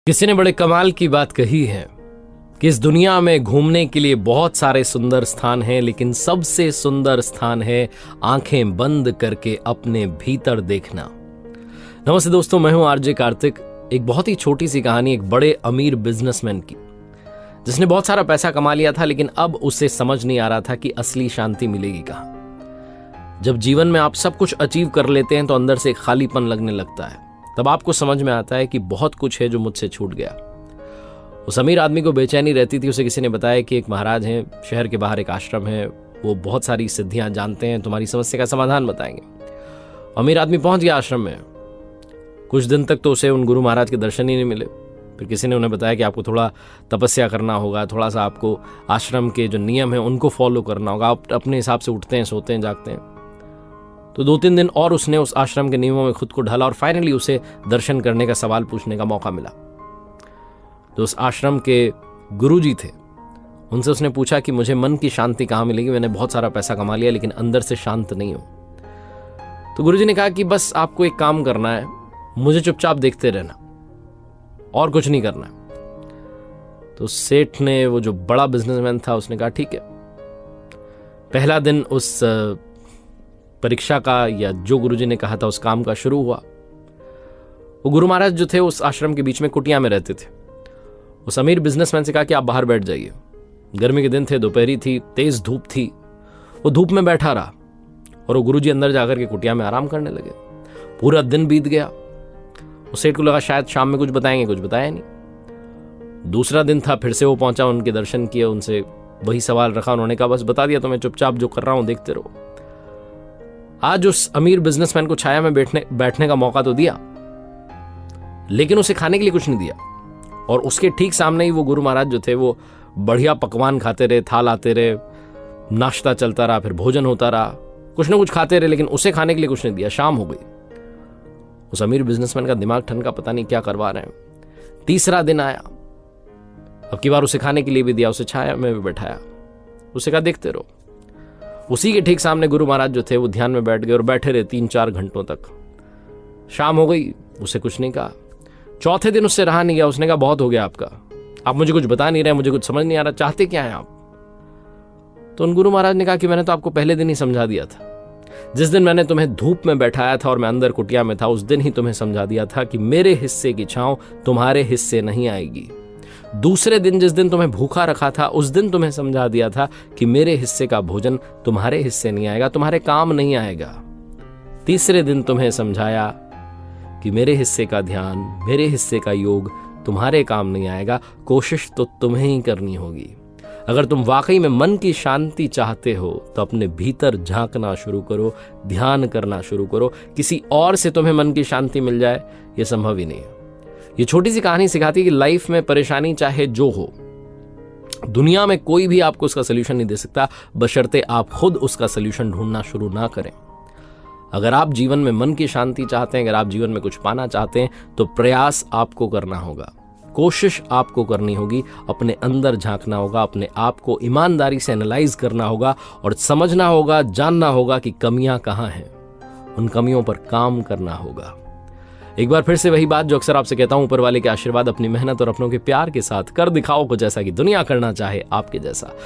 किसी ने बड़े कमाल की बात कही है कि इस दुनिया में घूमने के लिए बहुत सारे सुंदर स्थान हैं, लेकिन सबसे सुंदर स्थान है आंखें बंद करके अपने भीतर देखना। नमस्ते दोस्तों, मैं हूं आरजे कार्तिक। एक बहुत ही छोटी सी कहानी एक बड़े अमीर बिजनेसमैन की, जिसने बहुत सारा पैसा कमा लिया था, लेकिन अब उसे समझ नहीं आ रहा था कि असली शांति मिलेगी कहां। जब जीवन में आप सब कुछ अचीव कर लेते हैं तो अंदर से खालीपन लगने लगता है। तब आपको समझ में आता है कि बहुत कुछ है जो मुझसे छूट गया। उस अमीर आदमी को बेचैनी रहती थी। उसे किसी ने बताया कि एक महाराज हैं, शहर के बाहर एक आश्रम है, वो बहुत सारी सिद्धियां जानते हैं, तुम्हारी समस्या का समाधान बताएंगे। अमीर आदमी पहुंच गया आश्रम में। कुछ दिन तक तो उसे उन गुरु महाराज के दर्शन ही नहीं मिले। फिर किसी ने उन्हें बताया कि आपको थोड़ा तपस्या करना होगा, थोड़ा सा आपको आश्रम के जो नियम है उनको फॉलो करना होगा। आप अपने हिसाब से उठते हैं, सोते हैं, जागते हैं। तो 2-3 दिन और उसने उस आश्रम के नियमों में खुद को ढाला और फाइनली उसे दर्शन करने का, सवाल पूछने का मौका मिला। तो उस आश्रम के गुरुजी थे, उनसे उसने पूछा कि मुझे मन की शांति कहाँ मिलेगी? मैंने बहुत सारा पैसा कमा लिया लेकिन अंदर से शांत नहीं हूं। तो गुरुजी ने कहा कि बस आपको एक काम करना है, मुझे चुपचाप देखते रहना और कुछ नहीं करना। तो सेठ ने, वो जो बड़ा बिजनेसमैन था, उसने कहा ठीक है। पहला दिन उस परीक्षा का, या जो गुरुजी ने कहा था उस काम का, शुरू हुआ। वो गुरु महाराज जो थे उस आश्रम के बीच में कुटिया में रहते थे। उस अमीर बिजनेसमैन से कहा कि आप बाहर बैठ जाइए। गर्मी के दिन थे, दोपहरी थी, तेज धूप थी। वो धूप में बैठा रहा और वो गुरुजी अंदर जाकर के कुटिया में आराम करने लगे। पूरा दिन बीत गया। उस सेठ को लगा शायद शाम में कुछ बताएंगे, कुछ बताया नहीं। दूसरा दिन था, फिर से वो पहुंचा, उनके दर्शन किए, उनसे वही सवाल रखा। उन्होंने कहा बस बता दिया, तो मैं चुपचाप जो कर रहा हूं देखते रहो। आज उस अमीर बिजनेसमैन को छाया में बैठने का मौका तो दिया, लेकिन उसे खाने के लिए कुछ नहीं दिया। और उसके ठीक सामने ही वो गुरु महाराज जो थे, वो बढ़िया पकवान खाते रहे, थाल आते रहे, नाश्ता चलता रहा, फिर भोजन होता रहा, कुछ ना कुछ खाते रहे, लेकिन उसे खाने के लिए कुछ नहीं दिया। शाम हो गई। उस अमीर बिजनेसमैन का दिमाग ठनका, पता नहीं क्या करवा रहे हैं। तीसरा दिन आया। अब की बार उसे खाने के लिए भी दिया, उसे छाया में भी बैठाया, उसे कहा देखते रहो। उसी के ठीक सामने गुरु महाराज जो थे वो ध्यान में बैठ गए और बैठे रहे 3-4 घंटों तक। शाम हो गई, उसे कुछ नहीं कहा। चौथे दिन उससे रहा नहीं गया। उसने कहा बहुत हो गया आपका, आप मुझे कुछ बता नहीं रहे, मुझे कुछ समझ नहीं आ रहा, चाहते क्या हैं आप? तो उन गुरु महाराज ने कहा कि मैंने तो आपको पहले दिन ही समझा दिया था। जिस दिन मैंने तुम्हें धूप में बैठाया था और मैं अंदर कुटिया में था, उस दिन ही तुम्हें समझा दिया था कि मेरे हिस्से की छांव तुम्हारे हिस्से नहीं आएगी। दूसरे दिन, जिस दिन तुम्हें भूखा रखा था, उस दिन तुम्हें समझा दिया था कि मेरे हिस्से का भोजन तुम्हारे हिस्से नहीं आएगा, तुम्हारे काम नहीं आएगा। तीसरे दिन तुम्हें समझाया कि मेरे हिस्से का ध्यान, मेरे हिस्से का योग तुम्हारे काम नहीं आएगा, कोशिश तो तुम्हें ही करनी होगी। अगर तुम वाकई में मन की शांति चाहते हो तो अपने भीतर झांकना शुरू करो, ध्यान करना शुरू करो। किसी और से तुम्हें मन की शांति मिल जाए, यह संभव ही नहीं है। ये छोटी सी कहानी सिखाती है कि लाइफ में परेशानी चाहे जो हो, दुनिया में कोई भी आपको उसका सलूशन नहीं दे सकता, बशर्ते आप खुद उसका सलूशन ढूंढना शुरू ना करें। अगर आप जीवन में मन की शांति चाहते हैं, अगर आप जीवन में कुछ पाना चाहते हैं, तो प्रयास आपको करना होगा, कोशिश आपको करनी होगी, अपने अंदर झांकना होगा, अपने आप को ईमानदारी से एनालाइज करना होगा और समझना होगा, जानना होगा कि कमियां कहां हैं। उन कमियों पर काम करना होगा। एक बार फिर से वही बात जो अक्सर आपसे कहता हूं, ऊपर वाले के आशीर्वाद, अपनी मेहनत और अपनों के प्यार के साथ कर दिखाओ कुछ ऐसा कि दुनिया करना चाहे आपके जैसा।